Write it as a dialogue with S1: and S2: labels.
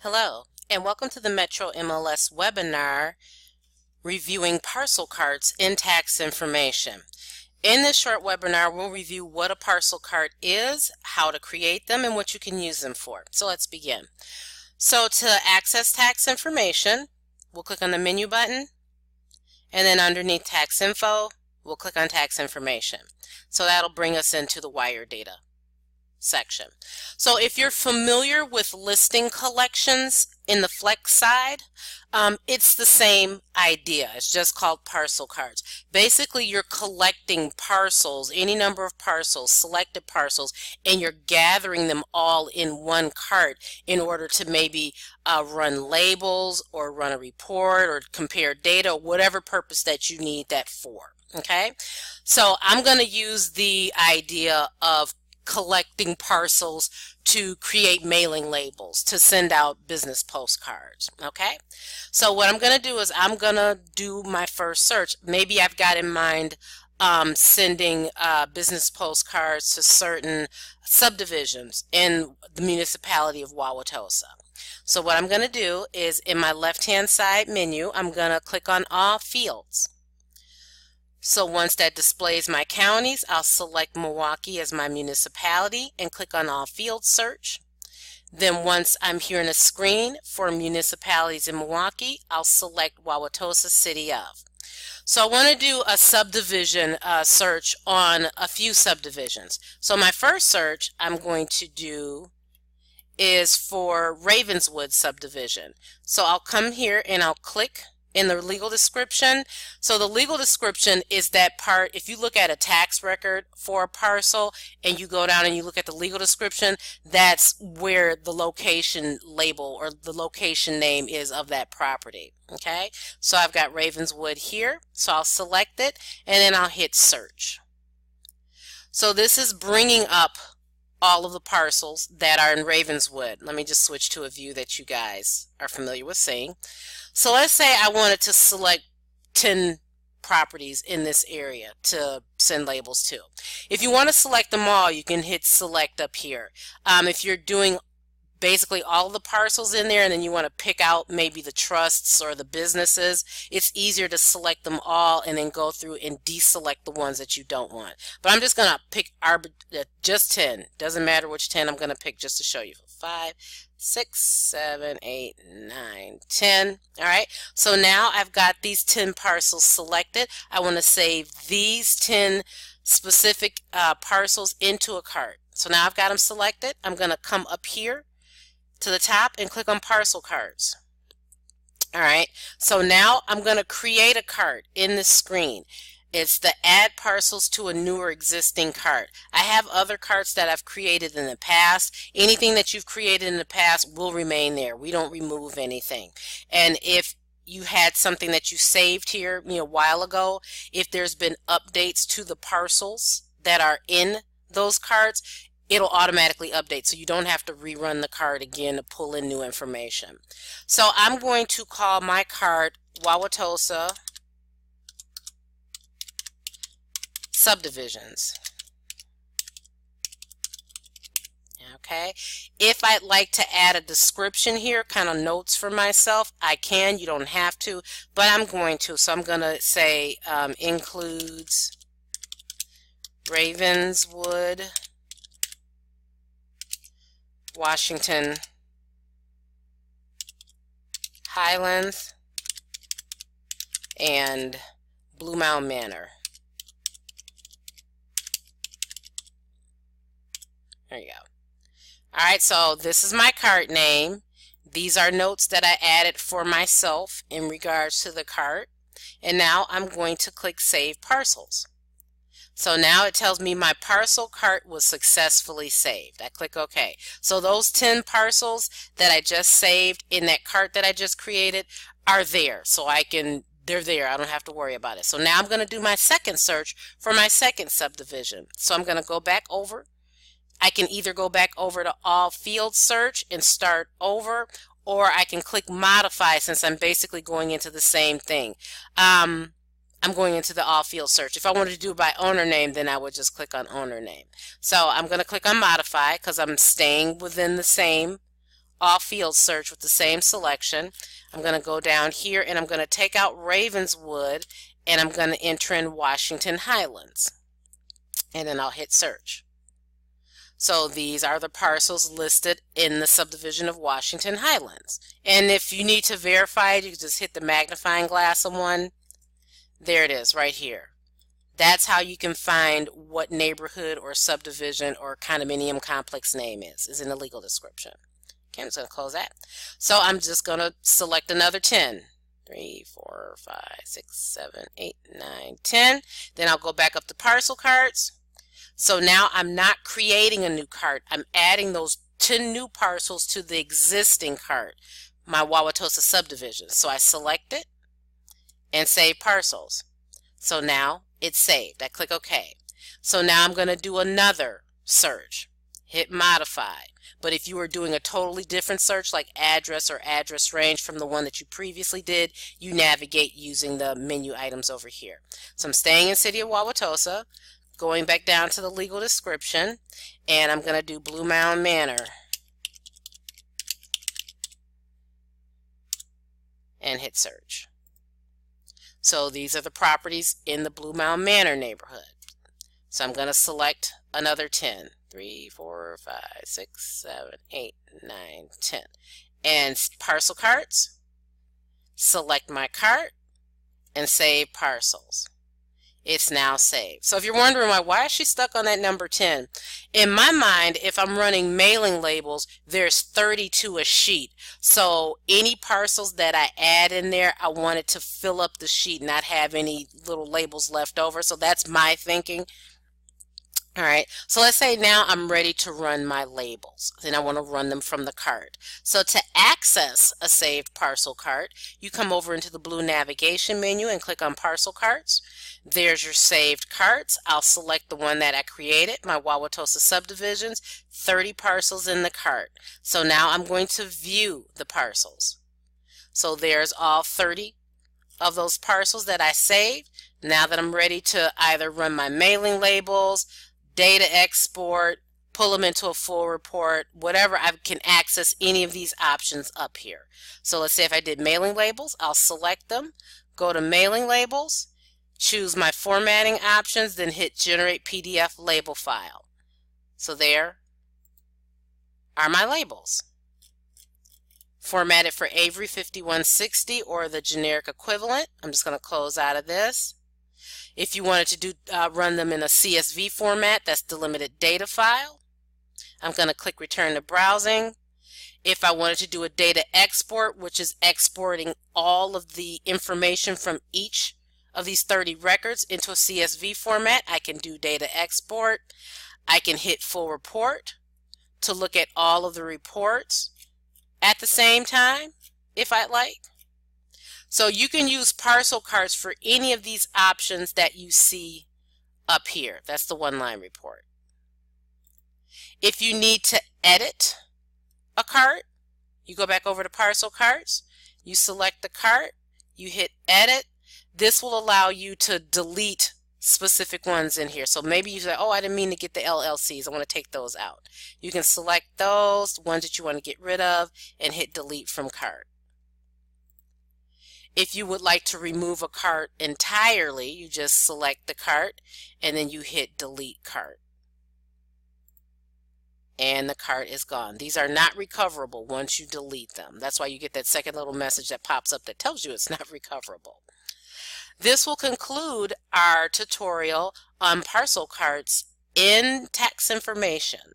S1: Hello, and welcome to the Metro MLS webinar reviewing parcel cards in tax information. In this short webinar, we'll review what a parcel card is, how to create them, and what you can use them for. So let's begin. So to access tax information, we'll click on the menu button, and then underneath tax info, we'll click on tax information. So that'll bring us into the wire data section. So if you're familiar with listing collections in the flex side, it's the same idea. It's just called parcel cards. Basically, you're collecting parcels, any number of parcels, selected parcels, and you're gathering them all in one cart in order to maybe run labels or run a report or compare data, whatever purpose that you need that for. Okay, so I'm going to use the idea of collecting parcels to create mailing labels to send out business postcards. Okay, so what I'm going to do is I'm going to do my first search. Maybe I've got in mind sending business postcards to certain subdivisions in the municipality of Wauwatosa. So what I'm going to do is in my left hand side menu, I'm going to click on all fields. So once that displays my counties, I'll select Milwaukee as my municipality and click on all field search. Then once I'm here in a screen for municipalities in Milwaukee, I'll select Wauwatosa City of. So I want to do a subdivision search on a few subdivisions. So my first search I'm going to do is for Ravenswood subdivision. So I'll come here and I'll click in the legal description. So the legal description is that part, if you look at a tax record for a parcel and you go down and you look at the legal description, that's where the location label or the location name is of that property. Okay, so I've got Ravenswood here, so I'll select it and then I'll hit search. So this is bringing up all of the parcels that are in Ravenswood. Let me just switch to a view that you guys are familiar with seeing. So let's say I wanted to select 10 properties in this area to send labels to. If you want to select them all, you can hit select up here. If you're doing basically all of the parcels in there and then you want to pick out maybe the trusts or the businesses, it's easier to select them all and then go through and deselect the ones that you don't want. But I'm just going to pick just 10. Doesn't matter which 10 I'm going to pick just to show you. 5, 6, 7, 8, 9, 10. All right, so now I've got these 10 parcels selected. I want to save these 10 specific parcels into a cart. So now I've got them selected. I'm going to come up here to the top and click on parcel cards. All right, so now I'm going to create a cart in the screen. It's the add parcels to a new or existing cart. I have other carts that I've created in the past. Anything that you've created in the past will remain there. We don't remove anything. And if you had something that you saved here a while ago, if there's been updates to the parcels that are in those carts, it'll automatically update, so you don't have to rerun the card again to pull in new information. So I'm going to call my card Wauwatosa Subdivisions. Okay, if I'd like to add a description here, kind of notes for myself, I can. You don't have to, but I'm going to. So I'm going to say includes Ravenswood, Washington, Highlands, and Blue Mound Manor. There you go. All right, so this is my cart name. These are notes that I added for myself in regards to the cart. And now I'm going to click Save Parcels. So now it tells me my parcel cart was successfully saved. I click OK. So those 10 parcels that I just saved in that cart that I just created are there. So they're there. I don't have to worry about it. So now I'm going to do my second search for my second subdivision. So I'm going to go back over. I can either go back over to all field search and start over, or I can click modify since I'm basically going into the same thing. I'm going into the all field search. If I wanted to do it by owner name, then I would just click on owner name. So I'm going to click on modify because I'm staying within the same all fields search with the same selection. I'm going to go down here and I'm going to take out Ravenswood and I'm going to enter in Washington Highlands. And then I'll hit search. So these are the parcels listed in the subdivision of Washington Highlands. And if you need to verify it, you can just hit the magnifying glass on one. There it is right here. That's how you can find what neighborhood or subdivision or condominium complex name is in the legal description. Okay, I'm just going to close that. So I'm just going to select another 10. 3, 4, 5, 6, 7, 8, 9, 10. Then I'll go back up to parcel cards. So now I'm not creating a new cart. I'm adding those 10 new parcels to the existing cart, my Wauwatosa subdivision. So I select it and save parcels. So now it's saved. I click OK. So now I'm going to do another search. Hit modify. But if you were doing a totally different search like address or address range from the one that you previously did, you navigate using the menu items over here. So I'm staying in City of Wauwatosa, going back down to the legal description, and I'm going to do Blue Mound Manor and hit search. So these are the properties in the Blue Mound Manor neighborhood. So I'm going to select another 10. 3, 4, 5, 6, 7, 8, 9, 10. And parcel carts, select my cart and save parcels. It's now saved. So if you're wondering why is she stuck on that number 10? In my mind, if I'm running mailing labels, there's 32 a sheet. So any parcels that I add in there, I want it to fill up the sheet, not have any little labels left over. So that's my thinking. All right, so let's say now I'm ready to run my labels, and I want to run them from the cart. So to access a saved parcel cart, you come over into the blue navigation menu and click on Parcel Carts. There's your saved carts. I'll select the one that I created, my Wauwatosa subdivisions, 30 parcels in the cart. So now I'm going to view the parcels. So there's all 30 of those parcels that I saved. Now that I'm ready to either run my mailing labels, data export, pull them into a full report, whatever, I can access any of these options up here. So let's say if I did mailing labels, I'll select them, go to mailing labels, choose my formatting options, then hit generate PDF label file. So there are my labels. Formatted for Avery 5160 or the generic equivalent. I'm just going to close out of this. If you wanted to run them in a CSV format, that's delimited data file. I'm going to click return to browsing. If I wanted to do a data export, which is exporting all of the information from each of these 30 records into a CSV format, I can do data export. I can hit full report to look at all of the reports at the same time if I'd like. So you can use parcel carts for any of these options that you see up here. That's the one-line report. If you need to edit a cart, you go back over to parcel carts, you select the cart, you hit edit. This will allow you to delete specific ones in here. So maybe you say, oh, I didn't mean to get the LLCs. I want to take those out. You can select those, ones that you want to get rid of, and hit delete from cart. If you would like to remove a cart entirely, you just select the cart and then you hit delete cart. And the cart is gone. These are not recoverable once you delete them. That's why you get that second little message that pops up that tells you it's not recoverable. This will conclude our tutorial on parcel carts in tax information.